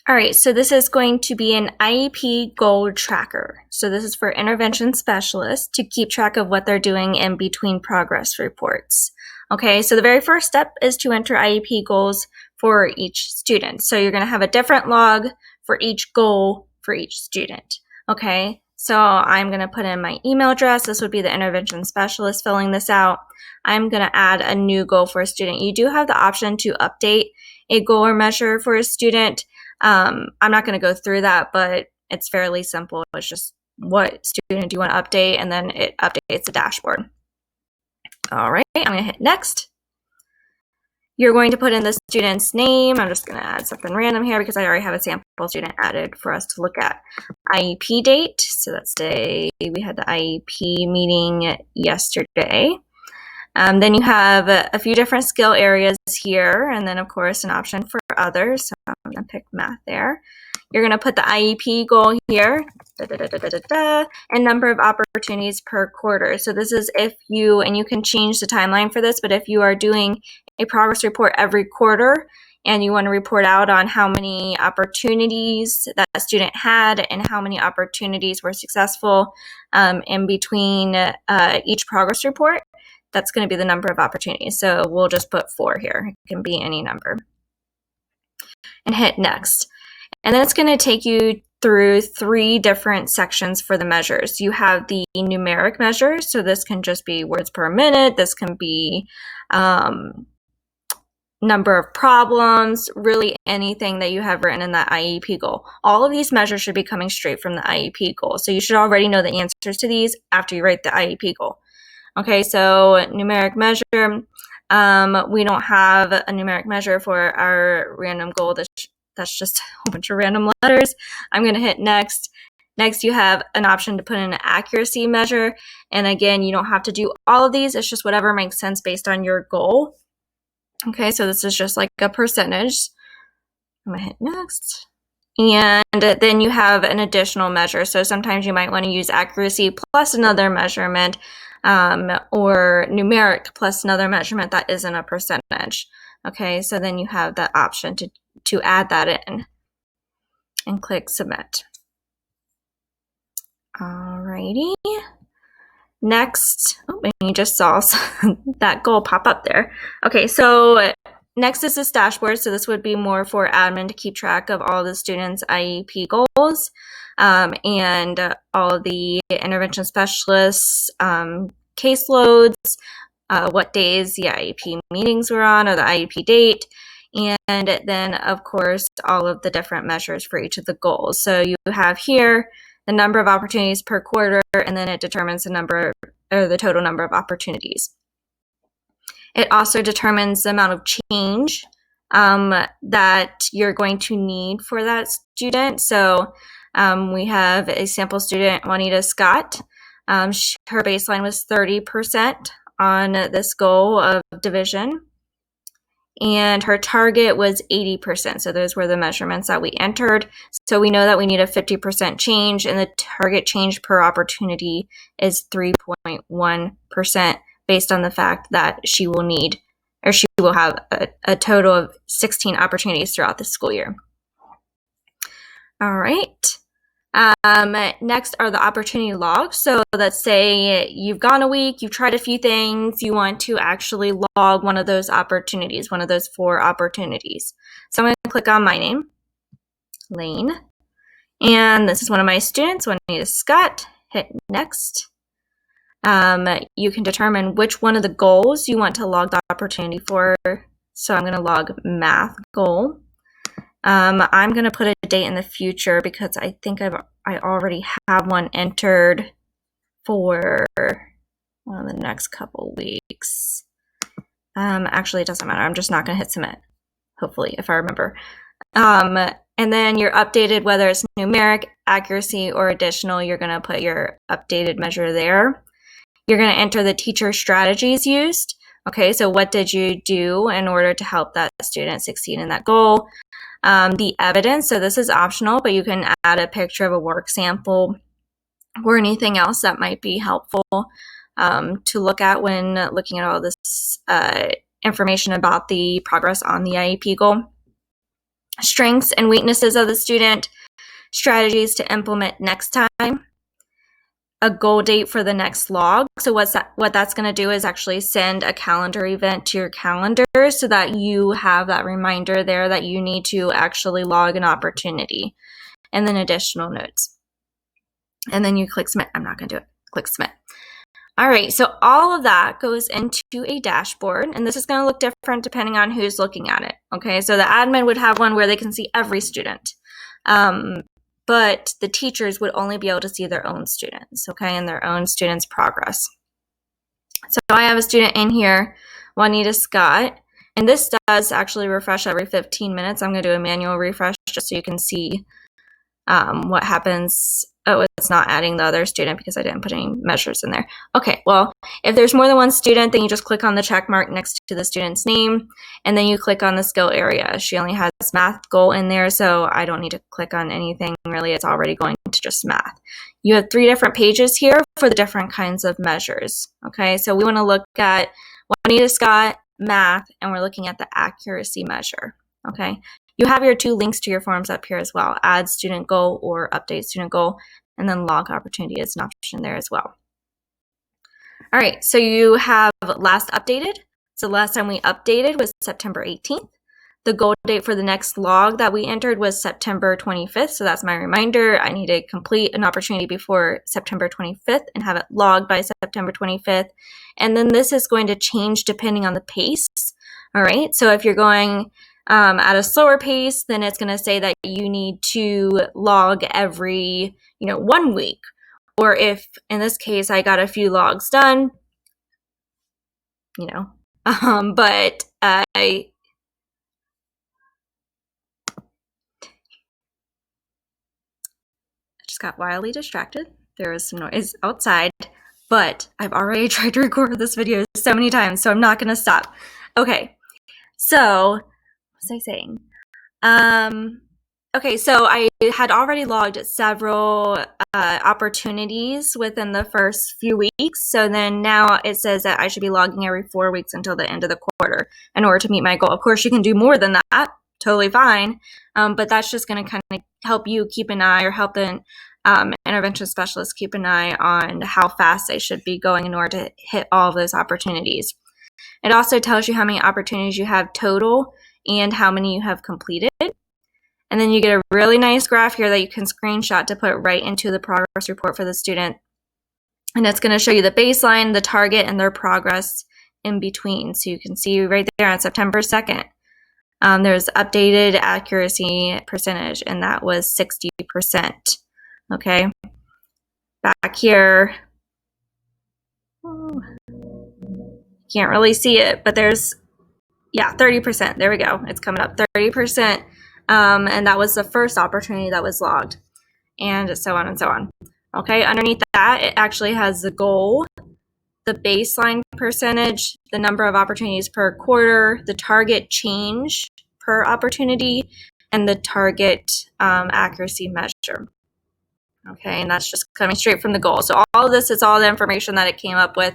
All right, so this is going to be an IEP goal tracker. So this is for intervention specialists to keep track of what they're doing in between progress reports. Okay, so the very first step is to enter IEP goals for each student. So you're going to have a different log for each goal for each student. Okay, so I'm going to put in my email address. This would be the intervention specialist filling this out. I'm going to add a new goal for a student. You do have the option to update a goal or measure for a student. I'm not going to go through that, but it's fairly simple. It's just what student do you want to update, and then it updates the dashboard. All right, I'm going to hit next. You're going to put in the student's name. I'm just going to add something random here because I already have a sample student added for us to look at. IEP date. So let's say we had the IEP meeting yesterday. Then you have a few different skill areas here, and then of course an option for others. So I'm going to pick math there. You're going to put the IEP goal here, and number of opportunities per quarter. So this is if you, and you can change the timeline for this, but if you are doing a progress report every quarter and you want to report out on how many opportunities that student had and how many opportunities were successful in between each progress report, that's going to be the number of opportunities. So we'll just put 4 here. It can be any number. And hit next. And then it's going to take you through 3 different sections for the measures. You have the numeric measures. So this can just be words per minute. This can be number of problems, really anything that you have written in that IEP goal. All of these measures should be coming straight from the IEP goal. So you should already know the answers to these after you write the IEP goal. Okay, so numeric measure, we don't have a numeric measure for our random goal. That's just a whole bunch of random letters. I'm going to hit next. Next, you have an option to put in an accuracy measure. And again, you don't have to do all of these. It's just whatever makes sense based on your goal. Okay, so this is just like a percentage. I'm going to hit next. And then you have an additional measure. So sometimes you might want to use accuracy plus another measurement, or numeric plus another measurement that isn't a percentage. Okay, so then you have the option to add that in and click submit. Alrighty. Next, and you just saw that goal pop up there. Okay, so next is this dashboard. So this would be more for admin to keep track of all the students' IEP goals and all of the intervention specialists' caseloads, what days the IEP meetings were on, or the IEP date, and then, of course, all of the different measures for each of the goals. So you have here the number of opportunities per quarter, and then it determines the number or the total number of opportunities. It also determines the amount of change that you're going to need for that student. So we have a sample student, Juanita Scott. Her baseline was 30% on this goal of division, and her target was 80%. So those were the measurements that we entered. So we know that we need a 50% change, and the target change per opportunity is 3.1%. based on the fact that she will have a total of 16 opportunities throughout the school year. All right. Next are the opportunity logs. So let's say you've gone a week, you've tried a few things, you want to actually log one of those opportunities, one of those 4 opportunities. So I'm going to click on my name, Lane, and this is one of my students, Juanita Scott. Hit next. You can determine which one of the goals you want to log the opportunity for. So I'm going to log math goal. I'm going to put a date in the future because I think I already have one entered for one of the next couple weeks. Actually, it doesn't matter. I'm just not going to hit submit, hopefully, if I remember. And then your updated, whether it's numeric, accuracy, or additional, you're going to put your updated measure there. You're going to enter the teacher strategies used. Okay, so what did you do in order to help that student succeed in that goal? The evidence, so this is optional, but you can add a picture of a work sample or anything else that might be helpful to look at when looking at all this information about the progress on the IEP goal. strengths and weaknesses of the student, strategies to implement next time, a goal date for the next log. So what that's going to do is actually send a calendar event to your calendar so that you have that reminder there that you need to actually log an opportunity, and then additional notes. And then you click submit. I'm not going to do it. Click submit. All right, so all of that goes into a dashboard, and this is going to look different depending on who's looking at it. Okay, so the admin would have one where they can see every student. But the teachers would only be able to see their own students, okay, and their own students' progress. So I have a student in here, Juanita Scott, and this does actually refresh every 15 minutes. I'm going to do a manual refresh just so you can see what happens. Oh, it's not adding the other student because I didn't put any measures in there. Okay, well, if there's more than one student, then you just click on the check mark next to the student's name, and then you click on the skill area. She only has math goal in there, so I don't need to click on anything really. It's already going to just math. You have 3 different pages here for the different kinds of measures. Okay, so we want to look at Juanita Scott, math, and we're looking at the accuracy measure. Okay, you have your 2 links to your forms up here as well, add student goal or update student goal, and then log opportunity is an option there as well. All right, so you have last updated. So last time we updated was September 18th. The goal date for the next log that we entered was September 25th. So that's my reminder. I need to complete an opportunity before September 25th and have it logged by September 25th. And then this is going to change depending on the pace. All right, so if you're going at a slower pace, then it's going to say that you need to log every 1 week. Or if, in this case, I got a few logs done, but I just got wildly distracted. There was some noise outside, but I've already tried to record this video so many times, so I'm not going to stop. Okay, so what was I saying? Okay, so I had already logged several opportunities within the first few weeks. So then now it says that I should be logging every 4 weeks until the end of the quarter in order to meet my goal. Of course, you can do more than that. Totally fine. But that's just going to kind of help you keep an eye, or help the intervention specialist keep an eye on how fast they should be going in order to hit all of those opportunities. It also tells you how many opportunities you have total and how many you have completed. And then you get a really nice graph here that you can screenshot to put right into the progress report for the student. And it's going to show you the baseline, the target, and their progress in between. So you can see right there on September 2nd, there's updated accuracy percentage, and that was 60%. Okay. Back here, can't really see it, but there's, 30%. There we go. It's coming up 30%. And that was the first opportunity that was logged, and so on and so on. Okay, underneath that, it actually has the goal, the baseline percentage, the number of opportunities per quarter, the target change per opportunity, and the target accuracy measure. Okay, and that's just coming straight from the goal. So all of this is all the information that it came up with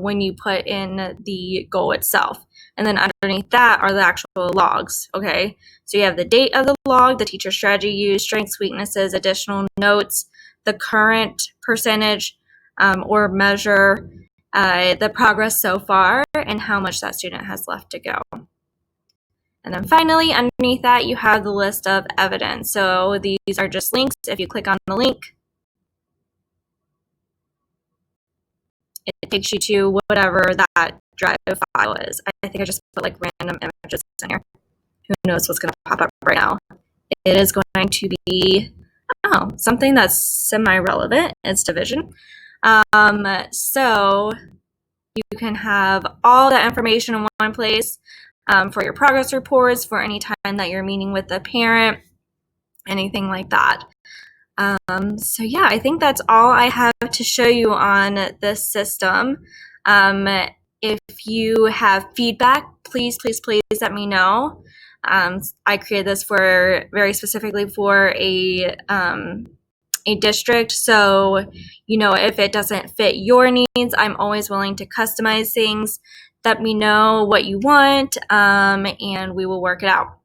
when you put in the goal itself. And then underneath that are the actual logs, okay? So you have the date of the log, the teacher strategy used, strengths, weaknesses, additional notes, the current percentage or measure, the progress so far, and how much that student has left to go. And then finally, underneath that, you have the list of evidence. So these are just links. If you click on the link, it takes you to whatever that drive file is. I think I just put like random images in here. Who knows what's going to pop up right now? It is going to be, something that's semi-relevant. It's division. So you can have all that information in one place for your progress reports, for any time that you're meeting with the parent, anything like that. So yeah, I think that's all I have to show you on this system. If you have feedback, please let me know. I created this very specifically for a district. So, if it doesn't fit your needs, I'm always willing to customize things. Let me know what you want, and we will work it out.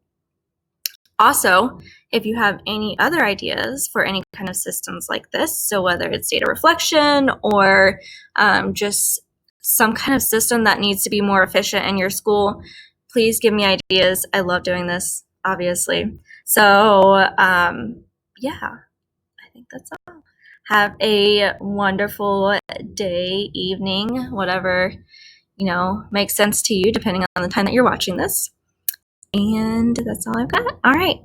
Also, if you have any other ideas for any kind of systems like this, so whether it's data reflection or just some kind of system that needs to be more efficient in your school, please give me ideas. I love doing this, obviously. So, yeah, I think that's all. Have a wonderful day, evening, whatever, makes sense to you, depending on the time that you're watching this. And that's all I've got. All right.